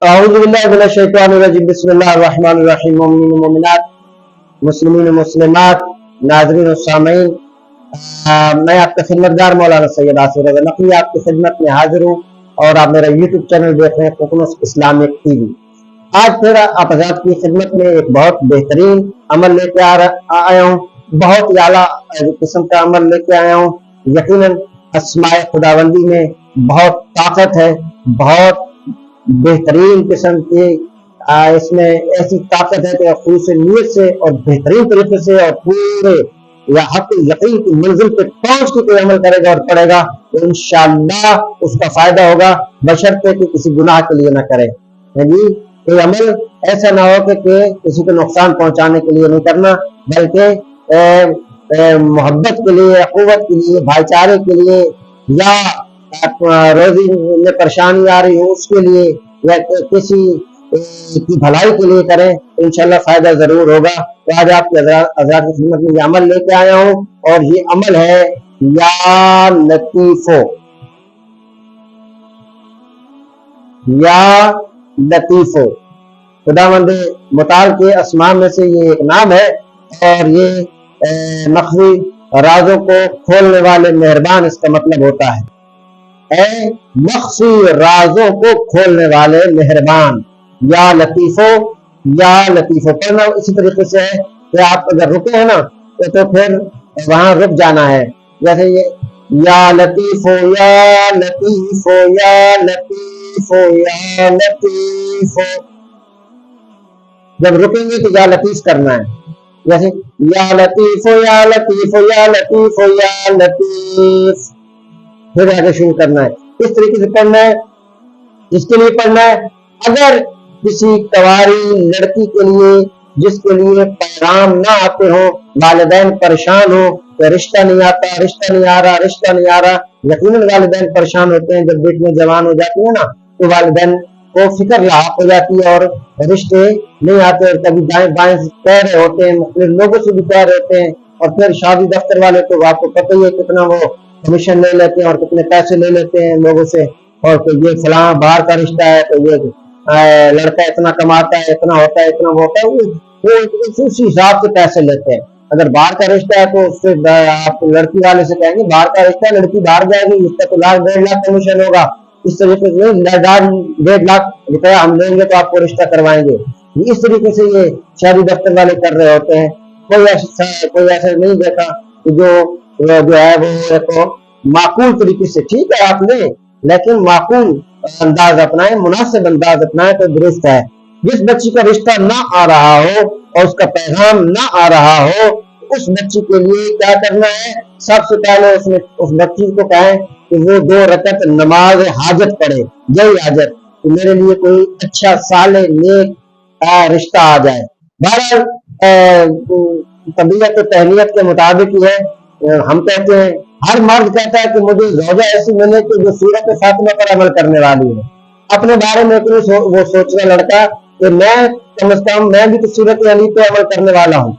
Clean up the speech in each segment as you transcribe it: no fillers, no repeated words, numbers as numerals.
औज़ुबिल्लाहिमिनश्शैतानिर्रजीम बिस्मिल्लाहिर्रहमानिर्रहीम। मोमिनीन मोमिनात, मुस्लिमीन मुस्लिमात, नाज़रीन और सामीन, मैं आपका खिदमतगार मौलाना सैयद आसिफ रज़ा नकवी आपकी खिदमत में हाजिर हूँ और आप मेरा यूट्यूब चैनल देख रहे हैं कुकनुस इस्लामिक टीवी। आज फिर आप हज़रात की खिदमत में एक बहुत बेहतरीन अमल लेके आया हूँ। बहुत ही आला किस्म का अमल लेके आया हूँ। यकीनन अस्माए खुदावंदी में बहुत ताकत है, बहुत बेहतरीन किस्म की इसमें ऐसी ताकत है कि खुलूस नीयत से और बेहतरीन तरीके से और पूरे या हक यकीन की मंजिल पे पहुंच के कोई अमल करेगा और पढ़ेगा तो इंशाअल्लाह उसका फायदा होगा, बशर्ते कि किसी गुनाह के लिए ना करे। जी, कोई अमल ऐसा ना हो कि किसी को नुकसान पहुंचाने के लिए नहीं करना, बल्कि मोहब्बत के लिए, अखुवत के लिए, भाईचारे के लिए, या रोजी में परेशानी आ रही हो उसके लिए, या किसी की भलाई के लिए करें तो इंशाल्लाह फायदा जरूर होगा। तो आज आपके हज़रात की खिदमत में ये अमल लेके आया हूँ और ये अमल है या लतीफो। या लतीफो खुदावंद मुताल के अस्मा में से ये एक नाम है और ये मख्फी राजों को खोलने वाले मेहरबान इसका मतलब होता है। मख्फी राजों को खोलने वाले मेहरबान। या लतीफो, या लतीफो पढ़ना इसी तरीके से है कि आप अगर रुके हैं ना तो फिर वहां रुक जाना है। जैसे ये या लतीफो, या लतीफो, या लतीफो, या लतीफो, जब रुकेंगे तो या लतीफ करना है। जैसे या लतीफो, या लतीफो, या लतीफो, या लतीफ, फिर आगे शुरू करना है। इस तरीके से पढ़ना है। इसके लिए पढ़ना है अगर किसी कवारी लड़की के लिए जिसके लिए पैगाम ना आते हो, वालिदैन परेशान हो, तो रिश्ता नहीं आता, रिश्ता नहीं आ रहा, रिश्ता नहीं आ रहा। यकीनन वालिदैन परेशान होते हैं जब बेटियां जवान हो जाती है ना, तो वालिदैन को फिक्र लाक हो जाती है और रिश्ते नहीं आते। और कभी दाएं बाएं कह रहे होते हैं, मुख्तलिफ लोगों से भी कह रहे होते हैं, और फिर शादी दफ्तर वाले तो आपको पता ही है कितना वो कमीशन ले लेते हैं और कितने पैसे ले लेते हैं लोगों से। और तो ये फलां बाहर का रिश्ता है तो ये लड़का इतना कमाता है, इतना होता है, इतना वो होता है, वो उसी हिसाब से पैसे लेते हैं। अगर बाहर का रिश्ता है तो उससे आप लड़की वाले से कहेंगे बाहर का रिश्ता है, लड़की बाहर जाएगी, इसका तो लाख 1.5 लाख कमीशन होगा। इस तरीके से 1.5 लाख रुपया हम लेंगे तो आपको रिश्ता करवाएंगे। इस तरीके से ये शादी दफ्तर वाले कर रहे होते हैं। कोई ऐसा नहीं देखा कि जो है वो एक माकूल तरीके से, ठीक है आप ले, लेकिन माकूल अंदाज अपनाए, मुनासिब अंदाज अपनाए तो दुरुस्त है। जिस बच्ची का रिश्ता ना आ रहा हो और उसका पैगाम ना आ रहा हो, उस बच्ची के लिए क्या करना है? सबसे पहले उस बच्ची को कहें कि वो 2 रकत नमाज हाजत पढ़े, यही हाजत कि मेरे लिए कोई अच्छा साले नेक रिश्ता आ जाए। बहरहाल तबीयत तो तहनीयत के मुताबिक ही है। हम कहते हैं, हर मर्द कहता है कि मुझे ज़ौजा ऐसी मिले कि जो सूरत फातिमा पर अमल करने वाली है। अपने बारे में वो सोच रहा लड़का कि मैं कम से कम मैं भी तो सूरत अली पे अमल करने वाला हूँ।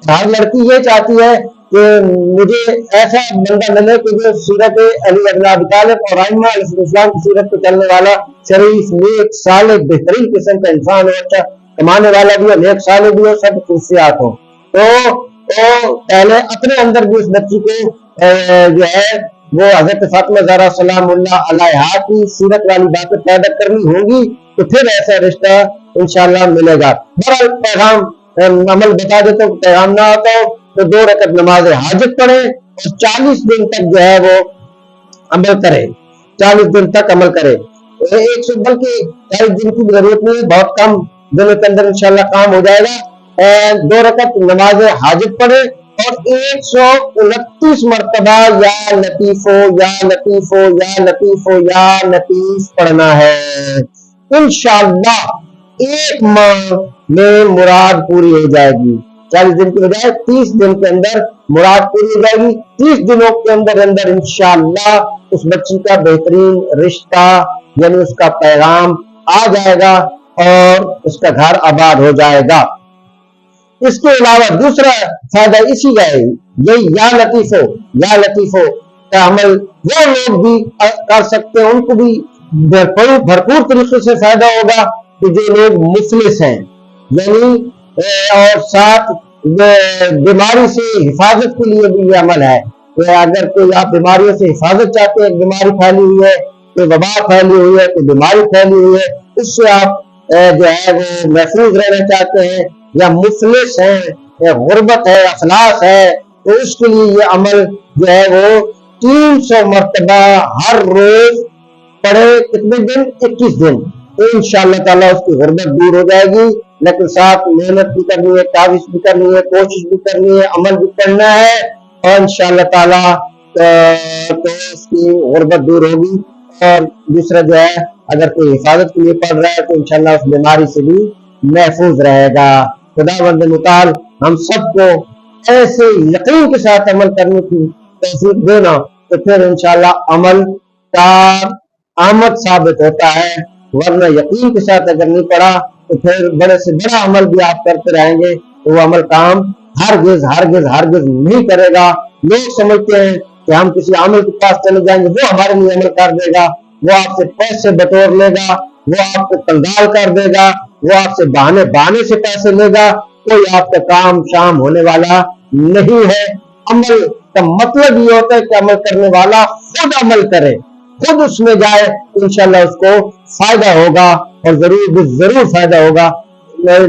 हर लड़की ये चाहती है कि मुझे ऐसा बंदा मिले कि जो सूरत अली इब्न अबी तालिब और आइम्मा अलैहिस्सलाम की सूरत पे चलने वाला, शरीफ, नेक, साले, बेहतरीन किस्म का इंसान हो, अच्छा कमाने वाला भी हो, नेक साले भी हो, सब खुशियात हो। तो पहले अपने अंदर भी उस बच्ची को जो है वो हजरत फातिमा ज़हरा सलामुल्लाह अलैहा की सूरत वाली बातें पैदा करनी होंगी, तो फिर ऐसा रिश्ता इंशाअल्लाह मिलेगा। बहरहाल पैगाम अमल बता देते हो, पैगाम ना आता हो तो 2 रकत नमाज हाजत पढ़े और 40 दिन तक जो है वो अमल करे। 40 दिन तक अमल करे। 100 बल्कि 40 दिन की जरूरत नहीं, बहुत कम दिनों के अंदर इंशाअल्लाह काम हो जाएगा। 2 रकत नमाज हाजत पढ़े और 129 मरतबा या लतीफो, या लतीफो, या लतीफो, या लतीफ पढ़ना है। इंशाअल्लाह 1 माह में मुराद पूरी हो जाएगी। 40 दिन की बजाय 30 दिन के अंदर मुराद पूरी हो जाएगी। 30 दिनों के अंदर इंशाअल्लाह उस बच्ची का बेहतरीन रिश्ता यानी उसका पैगाम आ जाएगा और उसका घर आबाद हो जाएगा। इसके अलावा दूसरा फायदा इसी का है, यही या लतीफो का अमल वो लोग भी कर सकते हैं, उनको भी भरपूर तरीके से फायदा होगा। کہ جو لوگ مفلس ہیں یعنی اور ساتھ بیماری سے حفاظت کے لیے بھی یہ عمل ہے کہ اگر کوئی آپ بیماریوں سے حفاظت چاہتے ہیں، بیماری پھیلی ہوئی ہے، کوئی وبا پھیلی ہوئی ہے، کوئی بیماری پھیلی ہوئی ہے، اس سے آپ جو ہے وہ محفوظ رہنا چاہتے ہیں، یا مفلس ہیں، یا غربت ہے، افلاس ہے، تو اس کے لیے یہ عمل جو ہے وہ 300 مرتبہ ہر روز پڑھے، کتنے دن؟ 21 دن، تو انشاءاللہ تعالیٰ اس کی غربت دور ہو جائے گی۔ لیکن ساتھ محنت بھی کرنی ہے، کاوش بھی کرنی ہے، کوشش بھی کرنی ہے، عمل بھی کرنا ہے، اور انشاءاللہ تعالیٰ تو اس کی غربت دور ہوگی۔ اور دوسرا جو ہے اگر کوئی حفاظت کے لیے پڑھ رہا ہے تو انشاءاللہ اس بیماری سے بھی محفوظ رہے گا۔ خداوند متعال ہم سب کو ایسے یقین کے ساتھ عمل کرنے کی توفیق دینا، تو پھر انشاءاللہ عمل کا آمد ثابت ہوتا ہے، ورنہ یقین کے ساتھ اگر نہیں پڑھا تو پھر بڑے سے بڑا عمل بھی آپ کرتے رہیں گے تو وہ عمل کام ہرگز ہرگز ہرگز نہیں کرے گا۔ لوگ سمجھتے ہیں کہ ہم کسی عامل کے پاس چلے جائیں گے، وہ ہمارے لیے عمل کر دے گا، وہ آپ سے پیسے بٹور لے گا، وہ آپ کو کنگال کر دے گا، وہ آپ سے بہانے سے پیسے لے گا، کوئی آپ کا کام شام ہونے والا نہیں ہے۔ عمل کا مطلب یہ ہوتا ہے کہ عمل کرنے والا خود عمل کرے، خود اس میں جائے، انشاءاللہ اس کو فائدہ ہوگا، اور ضرور فائدہ ہوگا۔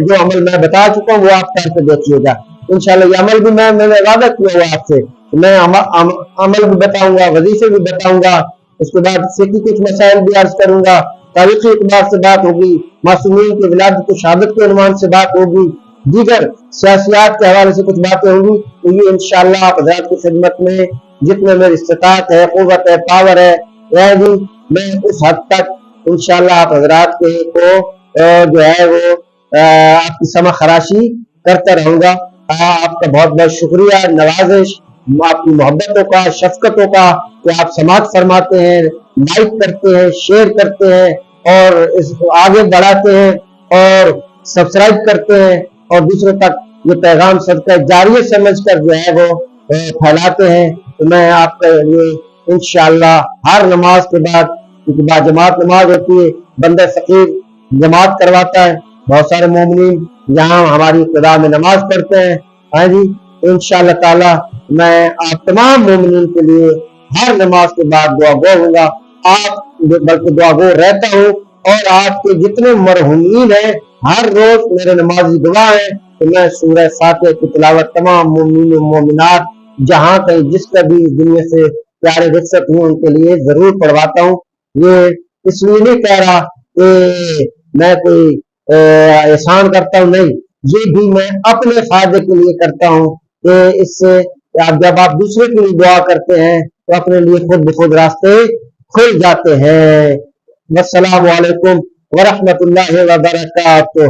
جو عمل میں بتا چکا ہوں وہ آپ کر کے دیکھیے گا انشاءاللہ۔ یہ عمل بھی میں نے وعدہ کیا ہوا آپ سے، میں عمل بھی بتاؤں گا، وظیفے بھی بتاؤں گا، اس کے بعد فقہی کچھ مسائل بھی عرض کروں گا، تاریخی اعتبار سے بات ہوگی، معصومین کی ولادت و شہادت کے عنوان سے بات ہوگی، دیگر سیاسیات کے حوالے سے کچھ باتیں ہوں گی، تو یہ انشاءاللہ آپ حضرات کی خدمت میں جتنے میری استطاعت ہے، قوت ہے، پاور ہے، میں اس حد تک انشاءاللہ آپ حضرات کو جو ہے وہ آپ کی سمع خراشی کرتا رہوں گا۔ آپ کا بہت بہت شکریہ، نوازش، آپ کی محبتوں کا، شفقتوں کا، کہ آپ سماعت فرماتے ہیں، لائک کرتے ہیں، شیئر کرتے ہیں، اور اس کو آگے بڑھاتے ہیں، اور سبسکرائب کرتے ہیں، اور دوسروں تک یہ پیغام صدقہ جاریہ سمجھ کر جو ہے وہ پھیلاتے ہیں۔ تو میں آپ کے لیے انشاءاللہ ہر نماز کے بعد، کیونکہ باجماعت نماز ہوتی ہے، بندہ فقیر جماعت کرواتا ہے، بہت سارے مومنین یہاں ہماری ابتدا میں نماز پڑھتے ہیں، ہاں جی، انشاءاللہ تعالی میں آپ تمام مومنین کے لیے ہر نماز کے بعد دعا گو ہوں گا، آپ بلکہ دعا گو رہتا ہوں، اور آپ کے جتنے مرحومین ہیں ہر روز میرے نمازی دعا ہے کہ میں سورہ فاتحہ کی تلاوت تمام مومنین و مومنات جہاں کہیں جس کا بھی دنیا سے پیارے رخصت ہوں ان کے لیے ضرور پڑھواتا ہوں۔ یہ اس لیے نہیں کہہ رہا کہ میں کوئی احسان کرتا ہوں، نہیں، یہ بھی میں اپنے فائدے کے لیے کرتا ہوں، کہ اس سے جب آپ دوسرے کے لیے دعا کرتے ہیں تو اپنے لیے خود بخود راستے کھل جاتے ہیں۔ والسلام علیکم ورحمۃ اللہ وبرکاتہ۔